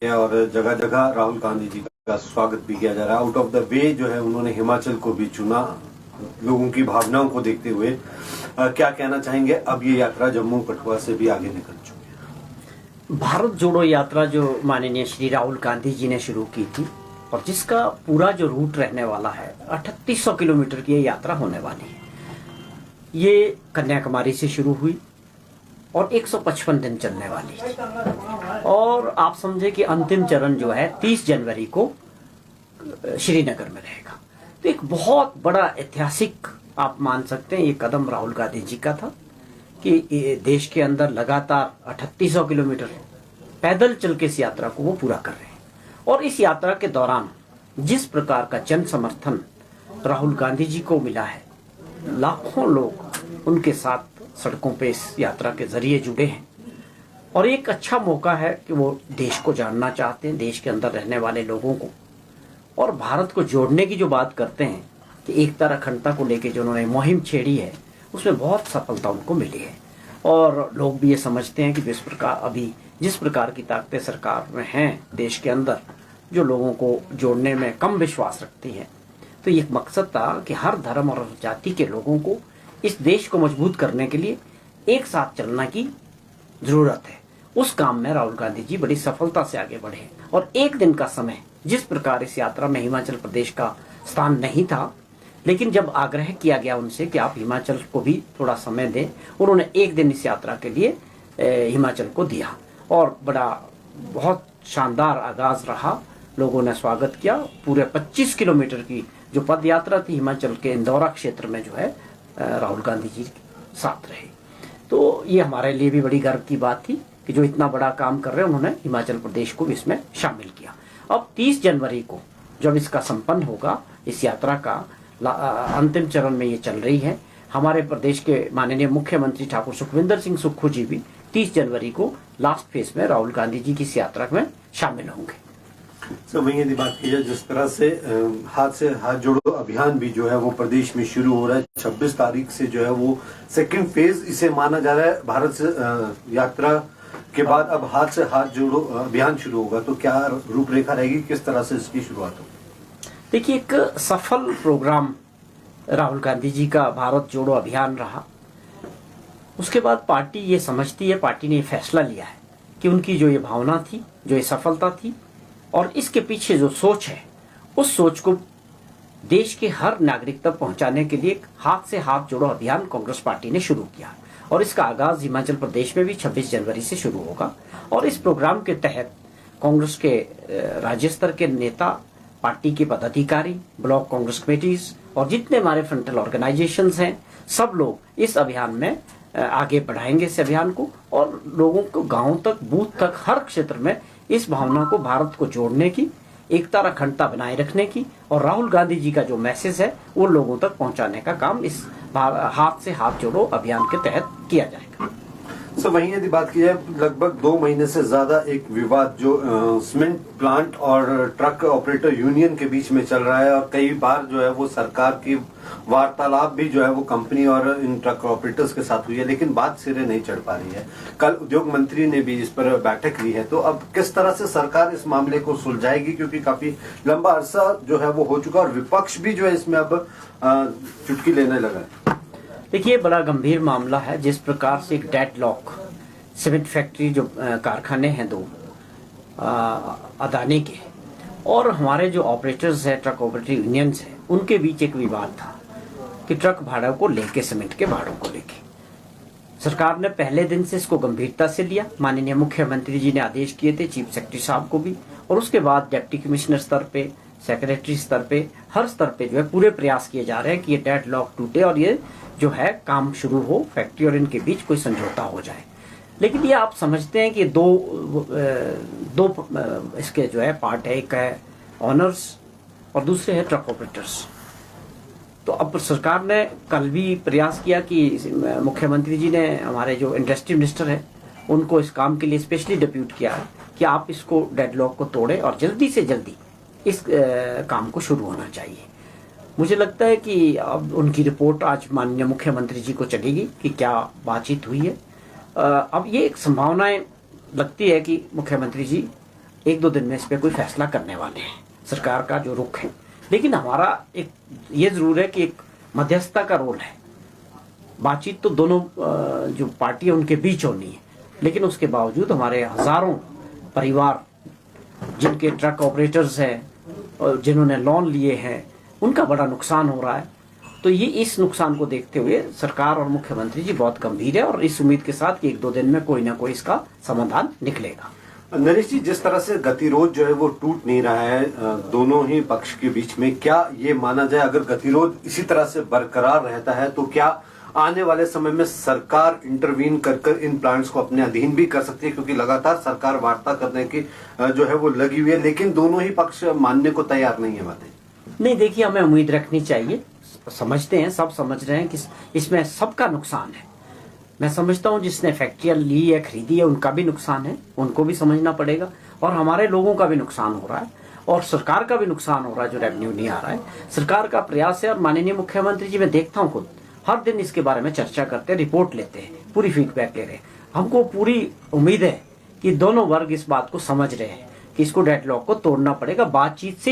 है और जगह जगह राहुल गांधी जी का स्वागत भी किया जा रहा है। आउट ऑफ द वे जो है उन्होंने हिमाचल को भी चुना लोगों की भावनाओं को देखते हुए। क्या कहना चाहेंगे? अब ये यात्रा जम्मू कठुआ से भी आगे निकल चुकी है। भारत जोड़ो यात्रा जो माननीय श्री राहुल गांधी जी ने शुरू की थी और जिसका पूरा जो रूट रहने वाला है 3800 किलोमीटर की ये यात्रा होने वाली है। ये कन्याकुमारी से शुरू हुई और 155 दिन चलने वाली है और आप समझे कि अंतिम चरण जो है 30 जनवरी को श्रीनगर में रहेगा। तो एक बहुत बड़ा ऐतिहासिक आप मान सकते हैं ये कदम राहुल गांधी जी का था कि देश के अंदर लगातार 3800 किलोमीटर पैदल चल के इस यात्रा को वो पूरा कर रहे हैं। और इस यात्रा के दौरान जिस प्रकार का जन समर्थन राहुल गांधी जी को मिला है, लाखों लोग उनके साथ सड़कों पे इस यात्रा के जरिए जुड़े हैं और एक अच्छा मौका है कि वो देश को जानना चाहते हैं, देश के अंदर रहने वाले लोगों को, और भारत को जोड़ने की जो बात करते हैं कि एकता अखंडता को लेकर जो उन्होंने मुहिम छेड़ी है उसमें बहुत सफलता उनको मिली है। और लोग भी ये समझते हैं कि जिस प्रकार की ताकतें सरकार में हैं देश के अंदर जो लोगों को जोड़ने में कम विश्वास रखती है, तो ये एक मकसद था कि हर धर्म और जाति के लोगों को इस देश को मजबूत करने के लिए एक साथ चलना की जरूरत है। उस काम में राहुल गांधी जी बड़ी सफलता से आगे बढ़े और एक दिन का समय, जिस प्रकार इस यात्रा में हिमाचल प्रदेश का स्थान नहीं था, लेकिन जब आग्रह किया गया उनसे कि आप हिमाचल को भी थोड़ा समय दें, उन्होंने एक दिन इस यात्रा के लिए हिमाचल को दिया और बहुत शानदार आगाज रहा। लोगों ने स्वागत किया। पूरे 25 किलोमीटर की जो पद यात्रा थी हिमाचल के इंदौरा क्षेत्र में जो है राहुल गांधी जी साथ रहे। तो ये हमारे लिए भी बड़ी गर्व की बात थी कि जो इतना बड़ा काम कर रहे हैं उन्होंने हिमाचल प्रदेश को भी इसमें शामिल किया। अब 30 जनवरी को जब इसका संपन्न होगा, इस यात्रा का अंतिम चरण में ये चल रही है। हमारे प्रदेश के माननीय मुख्यमंत्री ठाकुर सुखविंदर सिंह सुक्खू जी भी 30 जनवरी को लास्ट फेज में राहुल गांधी जी की इस यात्रा में शामिल होंगे। वही यदि बात की जाए जिस तरह से हाथ जोड़ो अभियान भी जो है वो प्रदेश में शुरू हो रहा है, 26 तारीख से जो है वो सेकंड फेज इसे माना जा रहा है। भारत से यात्रा के बाद अब हाथ जोड़ो अभियान शुरू होगा, तो क्या रूपरेखा रहेगी, किस तरह से इसकी शुरुआत होगी? देखिए, एक सफल प्रोग्राम राहुल गांधी जी का भारत जोड़ो अभियान रहा। उसके बाद पार्टी ये समझती है, पार्टी ने ये फैसला लिया है कि उनकी जो ये भावना थी, जो ये सफलता थी और इसके पीछे जो सोच है, उस सोच को देश के हर नागरिक तक पहुंचाने के लिए हाथ से हाथ जोड़ो अभियान कांग्रेस पार्टी ने शुरू किया और इसका आगाज हिमाचल प्रदेश में भी 26 जनवरी से शुरू होगा। और इस प्रोग्राम के तहत कांग्रेस के राज्य स्तर के नेता, पार्टी के पदाधिकारी, ब्लॉक कांग्रेस कमेटीज और जितने हमारे फ्रंटल ऑर्गेनाइजेशंस हैं, सब लोग इस अभियान में आगे बढ़ाएंगे इस अभियान को और लोगों को गांव तक, बूथ तक, हर क्षेत्र में इस भावना को, भारत को जोड़ने की, एकता अखंडता बनाए रखने की और राहुल गांधी जी का जो मैसेज है वो लोगों तक पहुंचाने का काम इस हाथ से हाथ जोड़ो अभियान के तहत किया जाएगा। वहीं यदि बात की जाए, लगभग 2 महीने से ज्यादा एक विवाद जो सीमेंट प्लांट और ट्रक ऑपरेटर यूनियन के बीच में चल रहा है और कई बार जो है वो सरकार की वार्तालाप भी जो है वो कंपनी और इन ट्रक ऑपरेटर्स के साथ हुई है, लेकिन बात सिरे नहीं चढ़ पा रही है। कल उद्योग मंत्री ने भी इस पर बैठक ली है, तो अब किस तरह से सरकार इस मामले को सुलझाएगी, क्योंकि काफी लंबा अरसा जो है वो हो चुका और विपक्ष भी जो है इसमें अब चुटकी लेने लगा है। देखिए, बड़ा गंभीर मामला है। जिस प्रकार से एक डेडलॉक सीमेंट फैक्ट्री जो कारखाने हैं 2 अदानी के और हमारे जो ऑपरेटर्स हैं, ट्रक ऑपरेटर यूनियंस हैं, उनके बीच एक विवाद था कि ट्रक भाड़ों को लेके, सीमेंट के भाड़ों को लेके सरकार ने पहले दिन से इसको गंभीरता से लिया। माननीय मुख्यमंत्री जी ने आदेश किए थे चीफ सेक्रेटरी साहब को भी, और उसके बाद डिप्टी कमिश्नर स्तर पे, सेक्रेटरी स्तर पे, हर स्तर पे जो है पूरे प्रयास किए जा रहे हैं कि ये डेडलॉक टूटे और ये जो है काम शुरू हो, फैक्ट्री और इनके बीच कोई समझौता हो जाए। लेकिन ये आप समझते हैं कि दो इसके जो है पार्ट है, एक है ऑनर्स और दूसरे है ट्रक ऑपरेटर्स। तो अब सरकार ने कल भी प्रयास किया कि मुख्यमंत्री जी ने, हमारे जो इंडस्ट्री मिनिस्टर है, उनको इस काम के लिए स्पेशली डिप्यूट किया है कि आप इसको डेडलॉक को तोड़ें और जल्दी से जल्दी इस काम को शुरू होना चाहिए। मुझे लगता है कि अब उनकी रिपोर्ट आज माननीय मुख्यमंत्री जी को चलेगी कि क्या बातचीत हुई है। अब ये एक संभावनाएं लगती है कि मुख्यमंत्री जी एक दो दिन में इस पर कोई फैसला करने वाले हैं, सरकार का जो रुख है। लेकिन हमारा एक ये जरूर है कि एक मध्यस्थता का रोल है। बातचीत तो दोनों जो पार्टी है उनके बीच होनी है, लेकिन उसके बावजूद हमारे हजारों परिवार जिनके ट्रक ऑपरेटर्स हैं और जिन्होंने लोन लिए हैं, उनका बड़ा नुकसान हो रहा है। तो ये इस नुकसान को देखते हुए सरकार और मुख्यमंत्री जी बहुत गंभीर है और इस उम्मीद के साथ कि एक दो दिन में कोई ना कोई इसका समाधान निकलेगा। नरेश जी, जिस तरह से गतिरोध जो है वो टूट नहीं रहा है दोनों ही पक्ष के बीच में, क्या ये माना जाए अगर गतिरोध इसी तरह से बरकरार रहता है तो क्या आने वाले समय में सरकार इंटरवीन कर इन प्लांट्स को अपने अधीन भी कर सकती है? क्योंकि लगातार सरकार वार्ता करने की जो है वो लगी हुई है, लेकिन दोनों ही पक्ष मानने को तैयार नहीं है बातें। नहीं, देखिए, हमें उम्मीद रखनी चाहिए। समझते हैं, सब समझ रहे हैं कि इसमें सबका नुकसान है। मैं समझता हूं जिसने फैक्ट्रियां ली है, खरीदी है, उनका भी नुकसान है, उनको भी समझना पड़ेगा। और हमारे लोगों का भी नुकसान हो रहा है और सरकार का भी नुकसान हो रहा है जो रेवेन्यू नहीं आ रहा है। सरकार का प्रयास है और माननीय मुख्यमंत्री जी, मैं देखता हूं खुद हर दिन इसके बारे में चर्चा करते हैं, रिपोर्ट लेते हैं, पूरी फीडबैक ले रहे हैं। हमको पूरी उम्मीद है कि दोनों वर्ग इस बात को समझ रहे हैं कि इसको डेडलॉक को तोड़ना पड़ेगा, बातचीत से